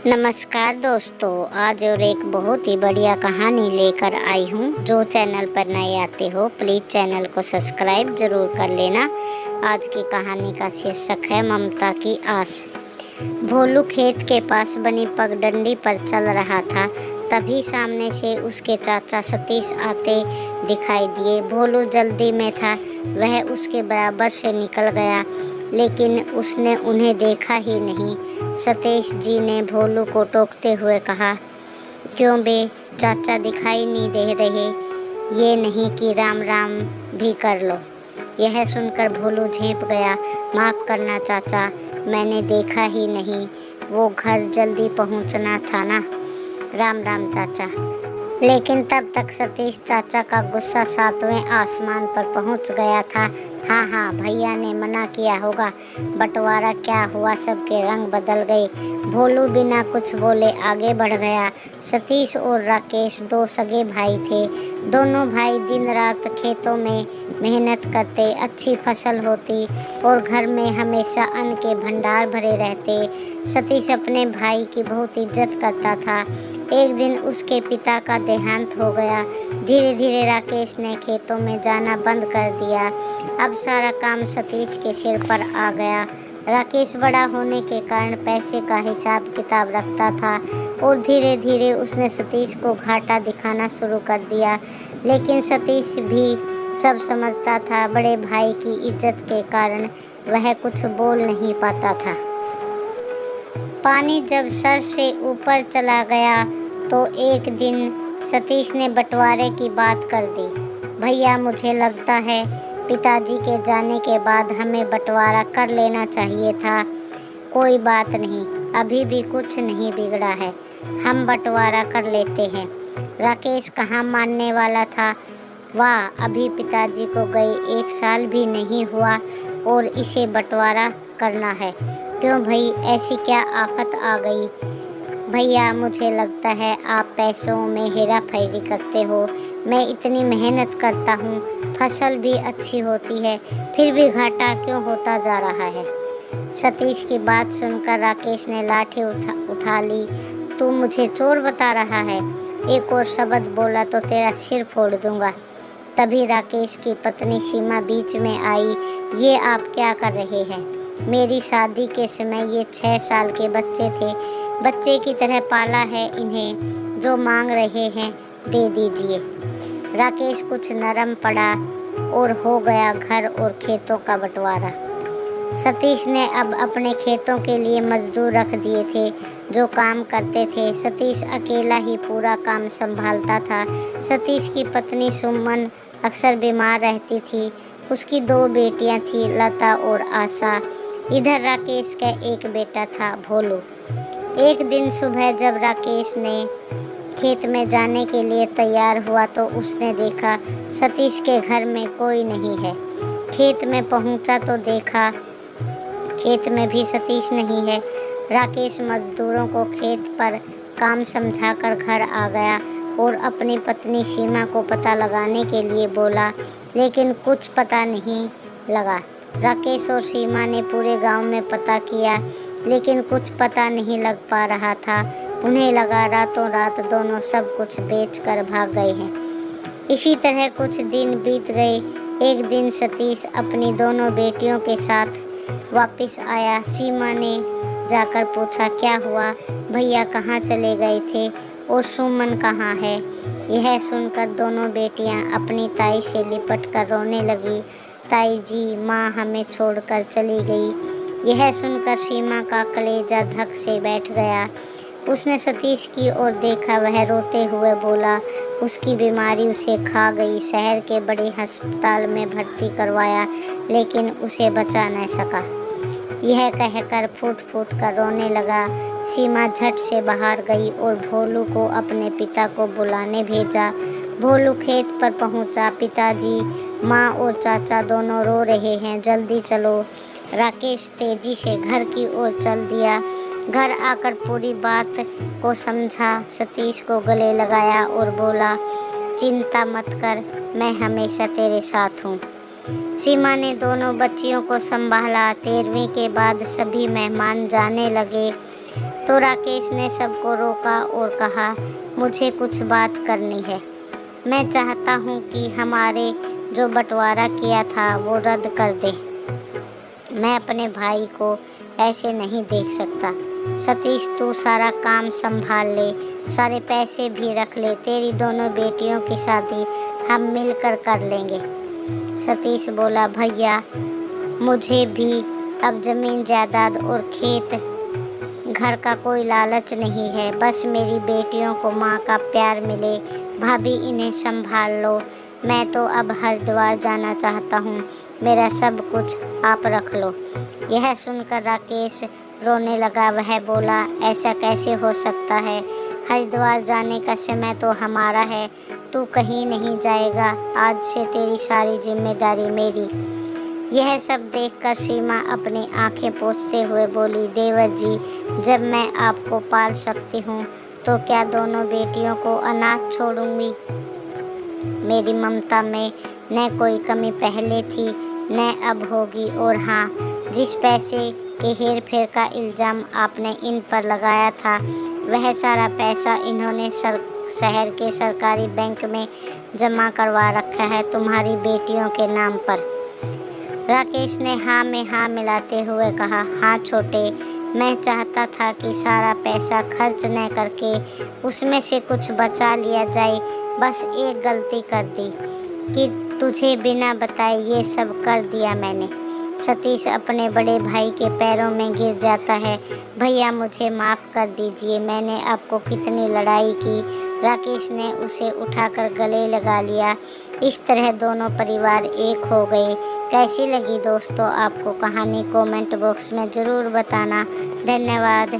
नमस्कार दोस्तों, आज और एक बहुत ही बढ़िया कहानी लेकर आई हूँ। जो चैनल पर नए आते हो प्लीज़ चैनल को सब्सक्राइब ज़रूर कर लेना। आज की कहानी का शीर्षक है ममता की आस। भोलू खेत के पास बनी पगडंडी पर चल रहा था, तभी सामने से उसके चाचा सतीश आते दिखाई दिए। भोलू जल्दी में था, वह उसके बराबर से निकल गया, लेकिन उसने उन्हें देखा ही नहीं। सतीश जी ने भोलू को टोकते हुए कहा, क्यों बे चाचा, दिखाई नहीं दे रहे? ये नहीं कि राम राम भी कर लो। यह सुनकर भोलू झेंप गया। माफ़ करना चाचा, मैंने देखा ही नहीं, वो घर जल्दी पहुंचना था ना। राम राम चाचा। लेकिन तब तक सतीश चाचा का गुस्सा 7वें आसमान पर पहुंच गया था। हाँ, भैया ने मना किया होगा। बंटवारा क्या हुआ, सबके रंग बदल गए। भोलू बिना कुछ बोले आगे बढ़ गया। सतीश और राकेश दो सगे भाई थे। दोनों भाई दिन रात खेतों में मेहनत करते, अच्छी फसल होती और घर में हमेशा अन्न के भंडार भरे रहते। सतीश अपने भाई की बहुत इज्जत करता था। एक दिन उसके पिता का देहांत हो गया। धीरे धीरे राकेश ने खेतों में जाना बंद कर दिया। अब सारा काम सतीश के सिर पर आ गया। राकेश बड़ा होने के कारण पैसे का हिसाब किताब रखता था और धीरे धीरे उसने सतीश को घाटा दिखाना शुरू कर दिया। लेकिन सतीश भी सब समझता था। बड़े भाई की इज्जत के कारण वह कुछ बोल नहीं पाता था। पानी जब सर से ऊपर चला गया तो एक दिन सतीश ने बंटवारे की बात कर दी। भैया, मुझे लगता है पिताजी के जाने के बाद हमें बंटवारा कर लेना चाहिए था। कोई बात नहीं, अभी भी कुछ नहीं बिगड़ा है, हम बंटवारा कर लेते हैं। राकेश कहाँ मानने वाला था। वाह, अभी पिताजी को गए 1 साल भी नहीं हुआ और इसे बंटवारा करना है। क्यों भाई, ऐसी क्या आफत आ गई? भैया, मुझे लगता है आप पैसों में हेरा फेरी करते हो। मैं इतनी मेहनत करता हूँ, फसल भी अच्छी होती है, फिर भी घाटा क्यों होता जा रहा है? सतीश की बात सुनकर राकेश ने लाठी उठा ली। तू मुझे चोर बता रहा है? एक और शब्द बोला तो तेरा सिर फोड़ दूंगा। तभी राकेश की पत्नी सीमा बीच में आई। ये आप क्या कर रहे हैं? मेरी शादी के समय ये 6 साल के बच्चे थे, बच्चे की तरह पाला है इन्हें। जो मांग रहे हैं दे दीजिए। राकेश कुछ नरम पड़ा और हो गया घर और खेतों का बंटवारा। सतीश ने अब अपने खेतों के लिए मजदूर रख दिए थे जो काम करते थे। सतीश अकेला ही पूरा काम संभालता था। सतीश की पत्नी सुमन अक्सर बीमार रहती थी। उसकी 2 बेटियां थी, लता और आशा। इधर राकेश का एक बेटा था, भोलू। एक दिन सुबह जब राकेश ने खेत में जाने के लिए तैयार हुआ तो उसने देखा सतीश के घर में कोई नहीं है। खेत में पहुंचा तो देखा खेत में भी सतीश नहीं है। राकेश मजदूरों को खेत पर काम समझाकर घर आ गया और अपनी पत्नी सीमा को पता लगाने के लिए बोला, लेकिन कुछ पता नहीं लगा। राकेश और सीमा ने पूरे गांव में पता किया, लेकिन कुछ पता नहीं लग पा रहा था। उन्हें लगा रातों रात दोनों सब कुछ बेचकर भाग गए हैं। इसी तरह कुछ दिन बीत गए। एक दिन सतीश अपनी दोनों बेटियों के साथ वापस आया। सीमा ने जाकर पूछा, क्या हुआ? भैया कहाँ चले गए थे और सुमन कहाँ है? यह सुनकर दोनों बेटियां अपनी ताई से लिपट कर रोने लगी। ताई जी, माँ हमें छोड़कर चली गई। यह सुनकर सीमा का कलेजा धक से बैठ गया। उसने सतीश की ओर देखा, वह रोते हुए बोला, उसकी बीमारी उसे खा गई। शहर के बड़े अस्पताल में भर्ती करवाया, लेकिन उसे बचा न सका। यह कहकर फूट फूट कर रोने लगा। सीमा झट से बाहर गई और भोलू को अपने पिता को बुलाने भेजा। भोलू खेत पर पहुंचा। पिताजी, माँ और चाचा दोनों रो रहे हैं, जल्दी चलो। राकेश तेजी से घर की ओर चल दिया। घर आकर पूरी बात को समझा। सतीश को गले लगाया और बोला, चिंता मत कर, मैं हमेशा तेरे साथ हूँ। सीमा ने दोनों बच्चियों को संभाला। 13वीं के बाद सभी मेहमान जाने लगे। तो राकेश ने सबको रोका और कहा, मुझे कुछ बात करनी है। मैं चाहता हूँ कि हमारे जो बंटवारा किया था वो रद्द कर दे। मैं अपने भाई को ऐसे नहीं देख सकता। सतीश, तू सारा काम संभाल ले, सारे पैसे भी रख ले, तेरी दोनों बेटियों की शादी हम मिलकर कर लेंगे। सतीश बोला, भैया मुझे भी अब जमीन जायदाद और खेत घर का कोई लालच नहीं है, बस मेरी बेटियों को माँ का प्यार मिले। भाभी इन्हें संभाल लो, मैं तो अब हरिद्वार जाना चाहता हूँ, मेरा सब कुछ आप रख लो। यह सुनकर राकेश रोने लगा। वह बोला, ऐसा कैसे हो सकता है, हरिद्वार जाने का समय तो हमारा है, तू कहीं नहीं जाएगा, आज से तेरी सारी जिम्मेदारी मेरी। यह सब देखकर सीमा अपनी आंखें पोंछते हुए बोली, देवर जी, जब मैं आपको पाल सकती हूँ तो क्या दोनों बेटियों को अनाथ छोड़ूंगी? मेरी ममता में न कोई कमी पहले थी न अब होगी। और हाँ, जिस पैसे के हेर फेर का इल्ज़ाम आपने इन पर लगाया था, वह सारा पैसा इन्होंने शहर के सरकारी बैंक में जमा करवा रखा है तुम्हारी बेटियों के नाम पर। राकेश ने हाँ में हाँ मिलाते हुए कहा, हाँ छोटे, मैं चाहता था कि सारा पैसा खर्च न करके उसमें से कुछ बचा लिया जाए, बस एक गलती कर दी कि तुझे बिना बताए ये सब कर दिया मैंने। सतीश अपने बड़े भाई के पैरों में गिर जाता है। भैया मुझे माफ़ कर दीजिए, मैंने आपको कितनी लड़ाई की। राकेश ने उसे उठाकर गले लगा लिया। इस तरह दोनों परिवार एक हो गए। कैसी लगी दोस्तों आपको कहानी? कमेंट बॉक्स में ज़रूर बताना। धन्यवाद।